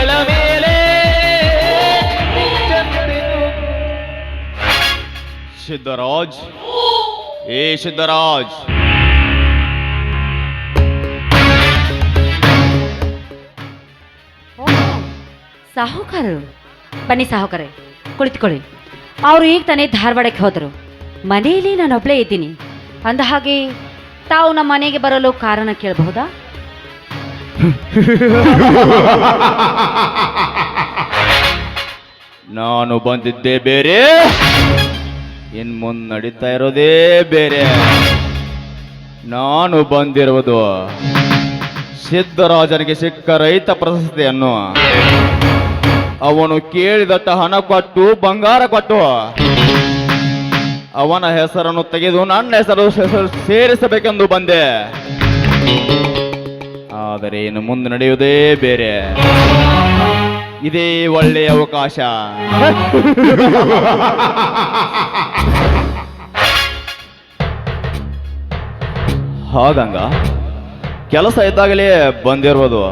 ಎದೆಗಳ ಮೇಲೆ ಸಿದ್ಧರಾಜ್, ಏ ಸಿದ್ಧರಾಜ್, ಸಾಹುಕಾರರು, ಬನ್ನಿ ಸಾಹುಕಾರೆ, ಕುಳಿತುಕೊಳ್ಳಿ. ಅವರು ಈಗ ತಾನೇ ಧಾರವಾಡಕ್ಕೆ ಹೋದರು. ಮನೆಯಲ್ಲಿ ನಾನೊಬ್ಬಳೇ ಇದ್ದೀನಿ. ಅಂದ ಹಾಗೆ ತಾವು ನಮ್ಮ ಮನೆಗೆ ಬರಲು ಕಾರಣ ಕೇಳಬಹುದಾ? ನಾನು ಬಂದಿದ್ದೇ ಬೇರೆ, ಇನ್ ಮುಂದೆ ನಡೀತಾ ಇರೋದೇ ಬೇರೆ. ನಾನು ಬಂದಿರುವುದು ಸಿದ್ಧರಾಜನಿಗೆ ಸಿಕ್ಕ ರೈತ ಪ್ರಶಸ್ತಿಯನ್ನು ಅವನು ಕೇಳಿದಟ್ಟ ಹಣ ಕೊಟ್ಟು ಬಂಗಾರ ಕೊಟ್ಟು ಅವನ ಹೆಸರನ್ನು ತೆಗೆದು ನನ್ನ ಹೆಸರು ಸೇರಿಸಬೇಕೆಂದು ಬಂದೆ. ಆದರೆ ಇನ್ನು ಮುಂದೆ ನಡೆಯುವುದೇ ಬೇರೆ. ಇದೇ ಒಳ್ಳೆಯ ಅವಕಾಶ. ಹಾಗಂಗ ಕೆಲಸ ಇದ್ದಾಗಲೇ ಬಂದಿರುವುದು.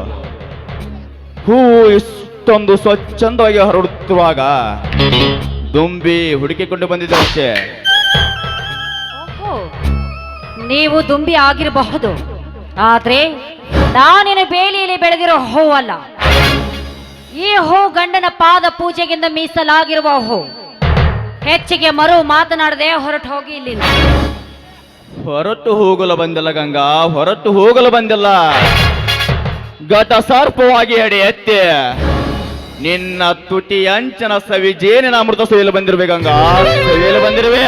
ಹೂವು ಇಷ್ಟೊಂದು ಸ್ವಚ್ಛಂದವಾಗಿ ಹರಡುತ್ತಿರುವಾಗ ದುಂಬಿ ಹುಡುಕಿಕೊಂಡು ಬಂದಿದ್ದೆ ಅಷ್ಟೇ. ನೀವು ದುಂಬಿ ಆಗಿರಬಹುದು, ಆದ್ರೆ ನಾನೇನು ಬೇಲಿಯಲ್ಲಿ ಬೆಳೆದಿರೋ ಹೂವಲ್ಲ. ಈ ಹೂ ಗಂಡನ ಪಾದ ಪೂಜೆಗಿಂತ ಮೀಸಲಾಗಿರುವ ಹೂ. ಹೆಚ್ಚಿಗೆ ಮರು ಮಾತನಾಡದೆ ಹೊರಟು ಹೋಗಿ ಇಲ್ಲಿಂದ. ಹೊರಟು ಹೋಗಲು ಬಂದಿಲ್ಲ ಗಂಗಾ, ಹೊರಟು ಹೋಗಲು ಬಂದಿಲ್ಲ. ಘಟ ಸರ್ಪವಾಗಿ ಅಡಿ ಎತ್ತಿ ನಿನ್ನ ತುಟಿ ಅಂಚನ ಸವಿ ಜೇನಿನ ಅಮೃತ ಸವಿಯಲು ಬಂದಿರುವೆ ಗಂಗಾ, ಸವಿಯಲು ಬಂದಿರುವೆ.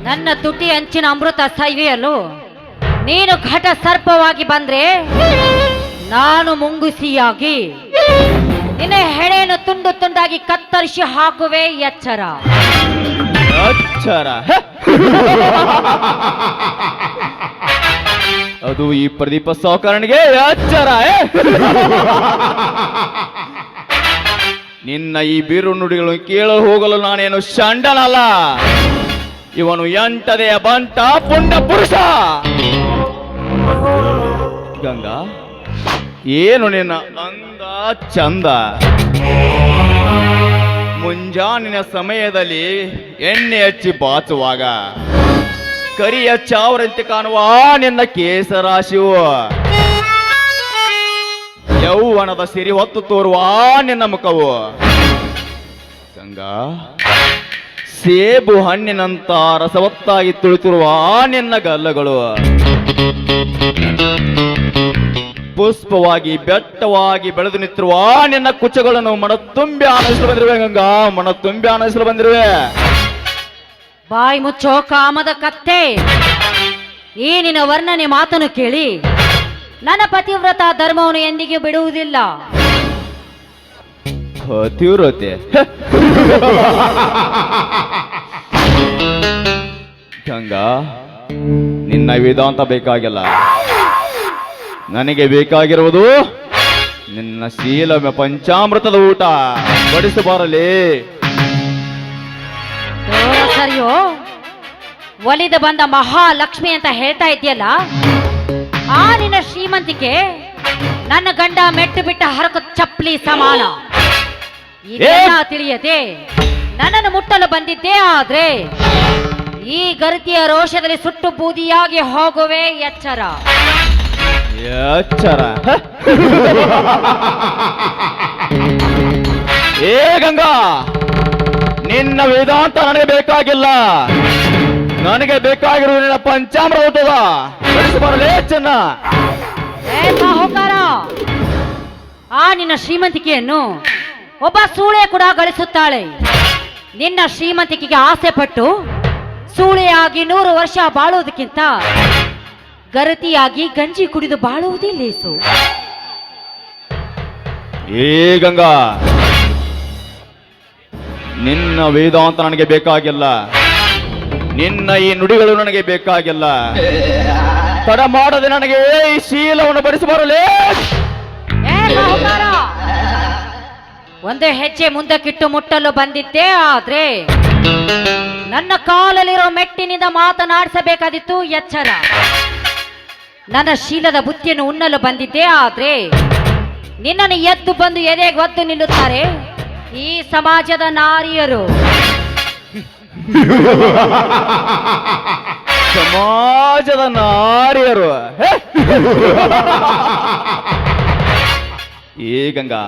ನನ್ನ ತುಟಿ ಅಂಚಿನ ಅಮೃತ ಸವಿಯಲು ನೀನು ಘಟ ಸರ್ಪವಾಗಿ ಬಂದ್ರೆ ನಾನು ಮುಂಗುಸಿಯಾಗಿ ನಿನ್ನ ಹೆಣೆಯನ್ನು ತುಂಡು ತುಂಡಾಗಿ ಕತ್ತರಿಸಿ ಹಾಕುವೆ. ಎಚ್ಚರ ಎಚ್ಚರ. ಅದು ಈ ಪ್ರದೀಪ ಸಾವುಕಾರನಿಗೆ ಎಚ್ಚರ. ನಿನ್ನ ಈ ಬೀರು ನುಡಿಗಳನ್ನು ಕೇಳಲು ಹೋಗಲು ನಾನೇನು ಷಂಡನಲ್ಲ. ಇವನು ಎಂಟದೆಯ ಬಂಟ ಪುಂಡ ಪುರುಷ. ಗಂಗಾ, ಏನು ನಿನ್ನ ಅಂದ ಚಂದ. ಮುಂಜಾನಿನ ಸಮಯದಲ್ಲಿ ಎಣ್ಣೆ ಹಚ್ಚಿ ಬಾಚುವಾಗ ಕರಿಯ ಚಾವರಂತೆ ಕಾಣುವ ನಿನ್ನ ಕೇಸರಾಶಿವು, ಯೌವನದ ಸಿರಿ ಹೊತ್ತು ತೋರುವ ನಿನ್ನ ಮುಖವು. ಗಂಗಾ, ಸೇಬು ಹಣ್ಣಿನಂತ ರಸವತ್ತಾಗಿ ತುಳಿತಿರುವ ನಿನ್ನ ಗಲ್ಲಗಳು, ಪುಷ್ಪವಾಗಿ ಬೆಟ್ಟವಾಗಿ ಬೆಳೆದು ನಿಂತಿರುವ ನಿನ್ನ ಕುಚಗಳನ್ನು ಮನ ತುಂಬಿ ಆನಯಿಸಲು ಬಂದಿರುವೆ. ಗಂಗಾ, ಮನ ತುಂಬಿ ಆನಯಿಸಲು ಬಂದಿರುವೆ. ಬಾಯಿ ಮುಚ್ಚೋ ಕಾಮದ ಕತ್ತೆ. ಈ ನಿನ್ನ ವರ್ಣನೆ ಮಾತನ್ನು ಕೇಳಿ ನನ್ನ ಪತಿವ್ರತ ಧರ್ಮವನ್ನು ಎಂದಿಗೂ ಬಿಡುವುದಿಲ್ಲ. ಪತಿವ್ರತೆ? ಗಂಗಾ, ನಿನ್ನ ವೇದಾಂತ ಬೇಕಾಗಿಲ್ಲ. ನನಗೆ ಬೇಕಾಗಿರುವುದು ನಿನ್ನ ಶೀಲ ಪಂಚಾಮೃತದ ಊಟ. ಬಡಿಸಬಾರಲಿ. ಸರಿಯೋ, ಒಲಿದು ಬಂದ ಮಹಾಲಕ್ಷ್ಮಿ ಅಂತ ಹೇಳ್ತಾ ಇದೆಯಲ್ಲ, ಆ ನಿನ್ನ ಶ್ರೀಮಂತಿಕೆ ನನ್ನ ಗಂಡ ಮೆಟ್ಟು ಬಿಟ್ಟ ಹರಕ ಚಪ್ಪಲಿ ಸಮಾನ. ಇದೆಲ್ಲ ತಿಳಿಯದೆ ನನ್ನನ್ನು ಮುಟ್ಟಲು ಬಂದಿದ್ದೆ. ಆದ್ರೆ ಈ ಗರತಿಯ ರೋಷದಲ್ಲಿ ಸುಟ್ಟು ಬೂದಿಯಾಗಿ ಹೋಗುವೆ. ಎಚ್ಚರ ಎಚ್ಚರ. ಏ ಗಂಗಾ, ನಿನ್ನ ವೇದಾಂತ ನನಗೆ ಬೇಕಾಗಿಲ್ಲ. ನನಗೆ ಬೇಕಾಗಿರುವ ನಿನ್ನ ಪಂಚಾಮೃತ ಊಟದ. ಬರಲೇ ಚೆನ್ನ. ಸಾಹುಕಾರ, ಆ ನಿನ್ನ ಶ್ರೀಮಂತಿಕೆಯನ್ನು ಒಬ್ಬ ಸೂಳೆ ಕೂಡ ಗಳಿಸುತ್ತಾಳೆ. ನಿನ್ನ ಶ್ರೀಮಂತಿಕೆಗೆ ಆಸೆ ಪಟ್ಟು ಸೂಳೆಯಾಗಿ 100 ವರ್ಷ ಬಾಳುವುದಕ್ಕಿಂತ ಗರತಿಯಾಗಿ ಗಂಜಿ ಕುಡಿದು ಬಾಳುವುದೇ ಲೇಸು. ಏ ಗಂಗಾ, ನಿನ್ನ ವೇದಾಂತ ನನಗೆ ಬೇಕಾಗಿಲ್ಲ. ನಿನ್ನ ಈ ನುಡಿಗಳು ನನಗೆ ಬೇಕಾಗಿಲ್ಲ. ತಡ ಮಾಡದೆ ನನಗೆ ಈ ಶೀಲವನ್ನು ಬಡಿಸಬಾರಲೇ. ಒಂದು ಹೆಜ್ಜೆ ಮುಂದಕ್ಕಿಟ್ಟು ಮುಟ್ಟಲು ಬಂದಿದ್ದೆ. ಆದ್ರೆ ನನ್ನ ಕಾಲಲ್ಲಿರೋ ಮೆಟ್ಟಿನಿಂದ ಮಾತನಾಡಿಸಬೇಕಾದಿತ್ತು. ಎಚ್ಚರ. ನನ್ನ ಶೀಲದ ಬುತ್ತಿಯನ್ನು ಉಣ್ಣಲು ಬಂದಿದ್ದೆ. ಆದ್ರೆ ನಿನ್ನನ್ನು ಎದ್ದು ಬಂದು ಎದೆಗೆ ಒದ್ದು ನಿಲ್ಲುತ್ತಾರೆ ಈ ಸಮಾಜದ ನಾರಿಯರು. ಸಮಾಜದ ನಾರಿಯರು. ಹೇ? ಈ ಗಂಗಾ,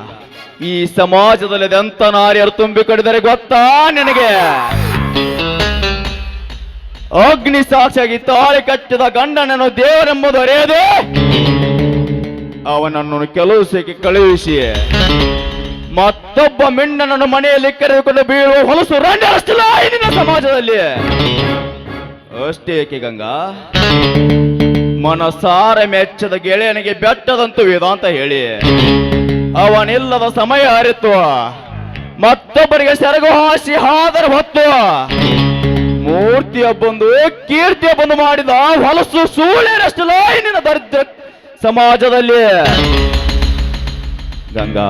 ಈ ಸಮಾಜದಲ್ಲಿ ಎಂತ ನಾರಿಯರು ತುಂಬಿಕೊಂಡಿದ್ದಾರೆ ಗೊತ್ತಾ ನಿನಗೆ? ಅಗ್ನಿ ಸಾಕ್ಷಿಯಾಗಿ ತಾಳಿ ಕಟ್ಟಿದ ಗಂಡನನ್ನು ದೇವರೆಂಬುದು ಅರಿಯದೆ ಅವನನ್ನು ಕೆಲಸಕ್ಕೆ ಕಳುಹಿಸಿ ಮತ್ತೊಬ್ಬ ಮಿಂಡನನ್ನು ಮನೆಯಲ್ಲಿ ಕರೆದುಕೊಂಡು ಬೀಳುವ ಹೊಲಸು ರಂಡರಷ್ಟಿಲ್ಲ ಇಂದಿನ ಸಮಾಜದಲ್ಲಿ. ಅಷ್ಟೇ ಏಕೆ ಗಂಗಾ, ಮನಸಾರ ಮೆಚ್ಚದ ಗೆಳೆಯನಿಗೆ ಬೆಟ್ಟದಂತೂ ವೇದಾಂತ ಹೇಳಿ ಅವನಿಲ್ಲದ ಸಮಯ ಅರಿತು ಮತ್ತೊಬ್ಬರಿಗೆ ಸೆರಗು ಹಾಸಿ ಹಾದರ ಹೊತ್ತು ಮೂರ್ತಿಯ ಬಂದು ಕೀರ್ತಿಯ ಬಂದು ಮಾಡಿದ ಹೊಲಸು ಸೂಳೆರಷ್ಟಿಲ್ಲ ಇಂದಿನ ದರಿದ್ರ ಸಮಾಜದಲ್ಲಿ. ಗಂಗಾ,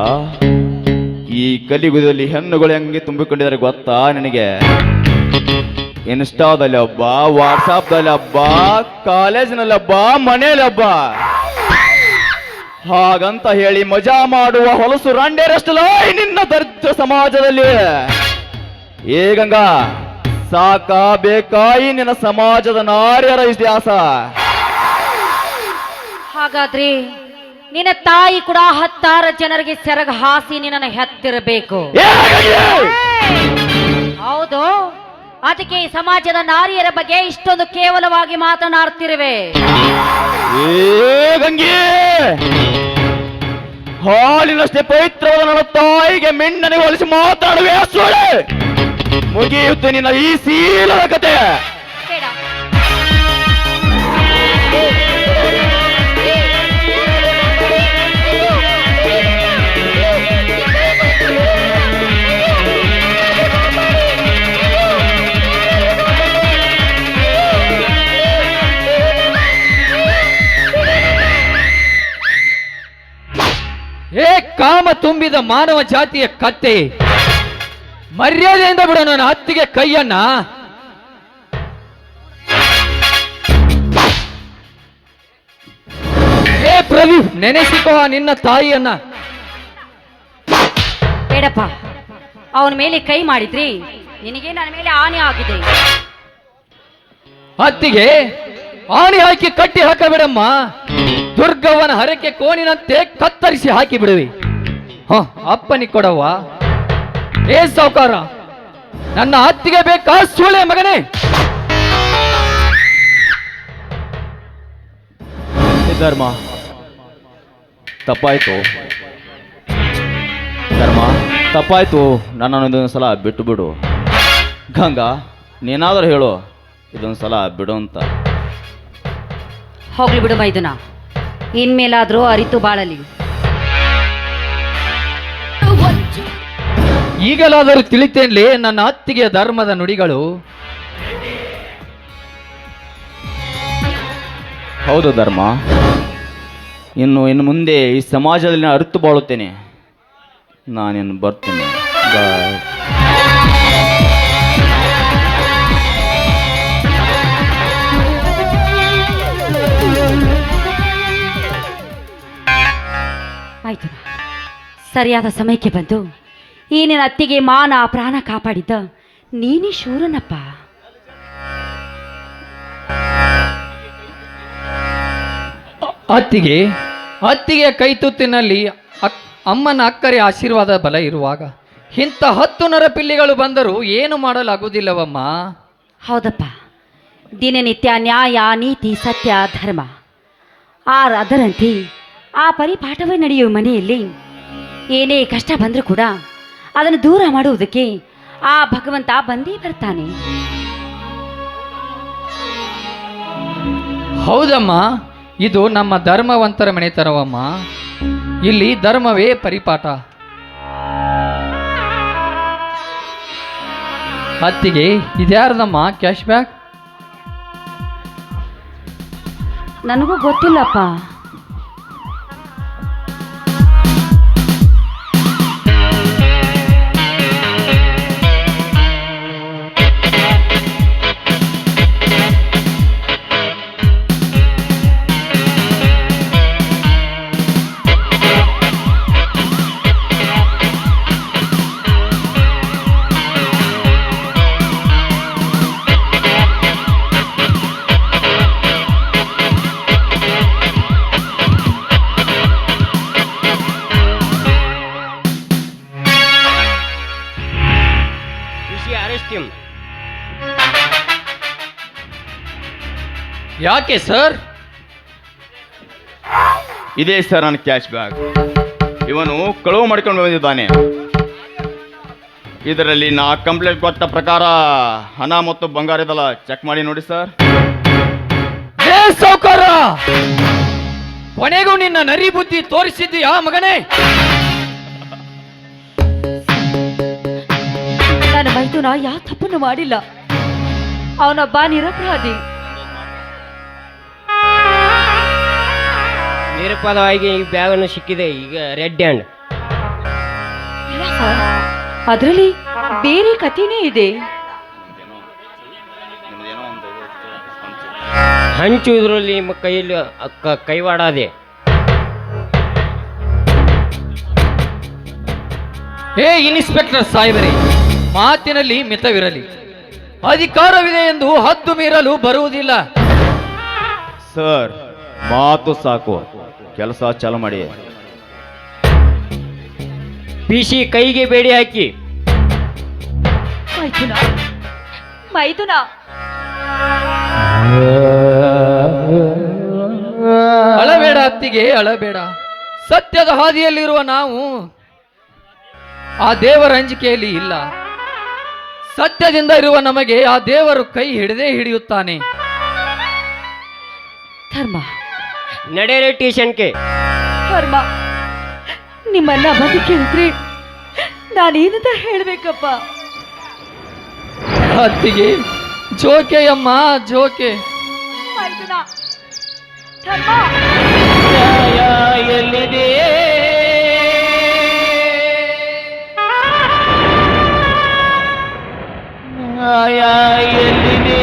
ಈ ಕಲಿಯುಗದಲ್ಲಿ ಹೆಣ್ಣುಗಳು ಹೆಂಗೆ ತುಂಬಿಕೊಂಡಿದ್ದಾರೆ ಗೊತ್ತಾ ನಿನಗೆ? ಇನ್ಸ್ಟಾದಲ್ಲಿ ಹಬ್ಬ, ವಾಟ್ಸಾಪ್ದಲ್ಲಿ ಹಬ್ಬ, ಕಾಲೇಜಿನಲ್ಲಿ ಹಬ್ಬ, ಮನೆಯಲ್ಲಿ ಹಬ್ಬ, ಹಾಗಂತ ಹೇಳಿ ಮಜಾ ಮಾಡುವ ಹೊಲಸು ರಂಡೇರಷ್ಟಲ್ಲ ನಿನ್ನ ದರಿದ್ರ ಸಮಾಜದಲ್ಲಿ. ಏ ಗಂಗಾ, ಸಾಕಾ ಬೇಕಾ ಈ ನಿನ್ನ ಸಮಾಜದ ನಾರ್ಯರ ಇತಿಹಾಸ? ಹಾಗಾದ್ರೆ ನಿನ್ನ ತಾಯಿ ಕೂಡ 10 ಜನರಿಗೆ ಸೆರಗ ಹಾಸಿ ನಿನ್ನನ್ನು ಹೆತ್ತಿರಬೇಕು. ಹೌದು, ಅದಕ್ಕೆ ಈ ಸಮಾಜದ ನಾರಿಯರ ಬಗ್ಗೆ ಇಷ್ಟೊಂದು ಕೇವಲವಾಗಿ ಮಾತನಾಡ್ತಿರುವೆ. ಏ ಗಂಗೆ, ಹಾಲಿನಷ್ಟೇ ಪವಿತ್ರವಾದ ನನ್ನ ತಾಯಿಗೆ ಮಿಂಡನೆ ಹೋಲಿಸಿ ಮಾತಾಡುವೆ ಸೋಳೆ. ಮುಗಿಯುತ್ತೆ ನಿನ್ನ ಈ ಶೀಲದ ಕತೆ. ಬೇಡ. ಏ ಕಾಮ ತುಂಬಿದ ಮಾನವ ಜಾತಿಯ ಕತ್ತೆ, ಮರ್ಯಾದೆಯಿಂದ ಬಿಡ ನನ್ನ ಹತ್ತಿಗೆ ಕೈಯನ್ನ. ಏ ಪ್ರದೀಪ್, ನೆನೆಸಿಕೋ ನಿನ್ನ ತಾಯಿಯನ್ನ. ಬೇಡಪ್ಪ, ಅವನ ಮೇಲೆ ಕೈ ಮಾಡಿದ್ರಿ ನಿನಗೆ ನನ್ನ ಮೇಲೆ ಆನೆ ಆಗಿದೆ. ಹತ್ತಿಗೆ ಆಣಿ ಹಾಕಿ ಕಟ್ಟಿ ಹಾಕಬೇಡಮ್ಮ. ದುರ್ಗವ್ವನ ಹರಕೆ ಕೋಣಿನಂತೆ ಕತ್ತರಿಸಿ ಹಾಕಿ ಬಿಡುವಿ. ಅಪ್ಪನಿ ಕೊಡವ್ವ. ಏ ಸಾವುಕಾರ, ನನ್ನ ಹತ್ತಿಗೆ ಬೇಕಾ ಸೂಳೆ ಮಗನೇ? ಧರ್ಮ, ತಪ್ಪಾಯ್ತು. ಧರ್ಮ, ತಪ್ಪಾಯ್ತು. ನನ್ನೊಂದೊಂದು ಸಲ ಬಿಟ್ಟು ಬಿಡು. ಗಂಗಾ, ನೀನಾದರೂ ಹೇಳು, ಇದೊಂದು ಸಲ ಬಿಡು ಅಂತ. ಹೋಗ್ಲಿ ಬಿಡು ಮೈದುನ, ಇನ್ಮೇಲಾದ್ರೂ ಅರಿತು ಬಾಳಲಿ. ಈಗಲಾದರೂ ತಿಳಿತೇನ್ಲಿ ನನ್ನ ಅತ್ತಿಗೆಯ ಧರ್ಮದ ನುಡಿಗಳು. ಹೌದು ಧರ್ಮ, ಇನ್ನು ಮುಂದೆ ಈ ಸಮಾಜದಲ್ಲಿ ನಾನು ಅರಿತು ಬಾಳುತ್ತೇನೆ. ನಾನಿನ್ನು ಬರ್ತೇನೆ. ಬಾಯ್. ಆಯ್ತು, ಸರಿಯಾದ ಸಮಯಕ್ಕೆ ಬಂದು ಈ ನಿನ್ನ ಅತ್ತಿಗೆ ಮಾನ ಪ್ರಾಣ ಕಾಪಾಡಿದ್ದ ನೀನೇ ಶೂರನಪ್ಪ. ಅತ್ತಿಗೆಯ ಕೈತುತ್ತಿನಲ್ಲಿ ಅಮ್ಮನ ಅಕ್ಕರೆ ಆಶೀರ್ವಾದ ಬಲ ಇರುವಾಗ ಇಂಥ 10 ನರಪಿಲ್ಲಿಗಳು ಬಂದರೂ ಏನು ಮಾಡಲಾಗುವುದಿಲ್ಲವಮ್ಮ. ಹೌದಪ್ಪ, ದಿನನಿತ್ಯ ನ್ಯಾಯ, ನೀತಿ, ಸತ್ಯ, ಧರ್ಮ ಅದರಂತೆ ಆ ಪರಿಪಾಠವೇ ನಡೆಯುವ ಮನೆಯಲ್ಲಿ ಏನೇ ಕಷ್ಟ ಬಂದರೂ ಕೂಡ ಅದನ್ನು ದೂರ ಮಾಡುವುದಕ್ಕೆ ಆ ಭಗವಂತ ಬಂದೇ ಬರ್ತಾನೆ. ಹೌದಮ್ಮ, ಇದು ನಮ್ಮ ಧರ್ಮವಂತರ ಮನೆತನವಮ್ಮ. ಇಲ್ಲಿ ಧರ್ಮವೇ ಪರಿಪಾಠ. ಅತ್ತಿಗೆ, ಇದ್ಯಾರ್ದಮ್ಮ ಕ್ಯಾಶ್ ಬ್ಯಾಕ್? ನನಗೂ ಗೊತ್ತಿಲ್ಲಪ್ಪ. ಸತ್ಯಂ. ಯಾಕೆ ಸರ್? ಇದೇ ಸರ್ ನನ್ನ ಕ್ಯಾಶ್ ಬ್ಯಾಗ್. ಇವನು ಕಳುವು ಮಾಡ್ಕೊಂಡು ಬಂದಿದ್ದಾನೆ. ಇದರಲ್ಲಿ ನಾ ಕಂಪ್ಲೇಂಟ್ ಕೊಟ್ಟ ಪ್ರಕಾರ ಹಣ ಮತ್ತು ಬಂಗಾರ ಇದಲ್ಲ, ಚೆಕ್ ಮಾಡಿ ನೋಡಿ ಸರ್. ಏ ಸಾವ್ಕಾರ, ಕೊನೆಗೂ ನಿನ್ನ ನರಿ ಬುದ್ಧಿ ತೋರಿಸಿದ್ದೀಯಾ ಮಗನೇ? ನನ್ನ ಮೈದುನ ಯಾವ ತಪ್ಪನ್ನು ಮಾಡಿಲ್ಲ. ಅವನೊಬ್ಬ ನಿರಪರಾಧಿ. ನಿರಪರಾಧವಾಗಿ ಈ ಬ್ಯಾಗನ್ನು ಸಿಕ್ಕಿದೆ. ಈಗ ರೆಡ್ ಹ್ಯಾಂಡ್. ಇಲ್ಲ ಸರ್, ಅದರಲ್ಲಿ ಬೇರೆ ಕಥೆನೇ ಇದೆ. ಹಂಚು ಇದರಲ್ಲಿ ಕೈಯಲ್ಲಿ ಕೈವಾಡದೆ. ಹೇ ಇನ್ಸ್ಪೆಕ್ಟರ್ ಸಾಹೇಬರೇ, ಮಾತಿನಲ್ಲಿ ಮಿತವಿರಲಿ. ಅಧಿಕಾರವಿದೆ ಎಂದು ಹದ್ದು ಮೀರಲು ಬರುವುದಿಲ್ಲ. ಸರ್, ಮಾತು ಸಾಕು, ಕೆಲಸ ಚಾಲು ಮಾಡಿ. ಬಿಸಿ ಕೈಗೆ ಬೇಡಿ ಹಾಕಿ. ಮೈದುನ, ಮೈದುನ, ಅಳಬೇಡ ಅತ್ತಿಗೆ, ಅಳಬೇಡ. ಸತ್ಯದ ಹಾದಿಯಲ್ಲಿರುವ ನಾವು ಆ ದೇವರ ಅಂಜಿಕೆಯಲ್ಲಿ ಇಲ್ಲ. ಸತ್ಯದಿಂದ ಇರುವ ನಮಗೆ ಆ ದೇವರು ಕೈ ಹಿಡಿದೇ ಹಿಡಿಯುತ್ತಾನೆ. ಧರ್ಮ, ನಡೆಯಲೇ ಟ್ಯೂಷನ್ಗೆ. ಧರ್ಮ, ನಿಮ್ಮನ್ನ ಬಂದು ಕೇಳಿದ್ರೆ ನಾನೇನಂತ ಹೇಳ್ಬೇಕಪ್ಪ? ಅತ್ತಿಗೆ ಜೋಕೆ ಅಮ್ಮ, ಜೋಕೆ. ಮೈದುನ, ಧರ್ಮ, ನ್ಯಾಯ ಎಲ್ಲಿದೆ? ನ್ಯಾಯ ಎಲ್ಲಿದೆ?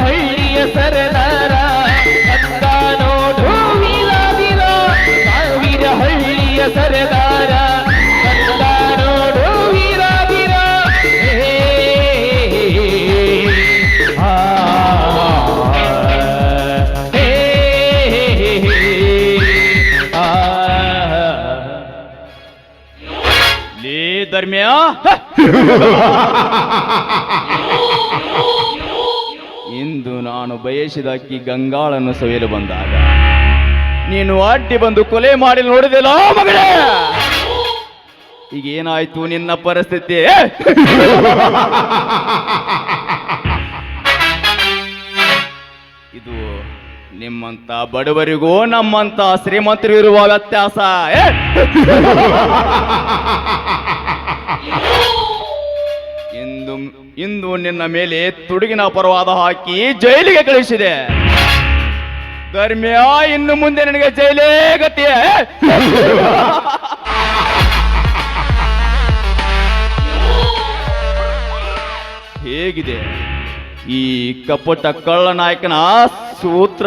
ಹಳ್ಳಿಯ ಸರದಾರ ಕಂದ ನೋಡು ವೀರಾದಿರ. ಸಾವಿರ ಹಳ್ಳಿಯ ಸರದಾರ ಕಂದ ನೋಡು ವೀರಾದಿರ. ಲೇ ಧರ್ಮ್ಯ, ಇಂದು ನಾನು ಬಯಸಿದ ಅಕ್ಕಿ ಗಂಗಾಳನ್ನು ಸವಿಯಲು ಬಂದಾಗ ನೀನು ಅಡ್ಡಿ ಬಂದು ಕೊಲೆ ಮಾಡಿ ನೋಡಿದೆಲ್ಲ ಮಗಳೇ. ಈಗ ಏನಾಯ್ತು ನಿನ್ನ ಪರಿಸ್ಥಿತಿ? ಇದು ನಿಮ್ಮಂತ ಬಡವರಿಗೂ ನಮ್ಮಂತ ಶ್ರೀಮಂತರು ಇರುವ ವ್ಯತ್ಯಾಸ. ಇಂದು ನಿನ್ನ ಮೇಲೆ ತುಡುಗಿನ ಅಪರಾಧ ಹಾಕಿ ಜೈಲಿಗೆ ಕಳಿಸಿದೆ. ಧರ್ಮ್ಯ, ಇನ್ನು ಮುಂದೆ ನಿನಗೆ ಜೈಲೇ ಗತಿಯ. ಹೇಗಿದೆ ಈ ಕಪಟ ಕಳ್ಳ ನಾಯಕನ ಸೂತ್ರ?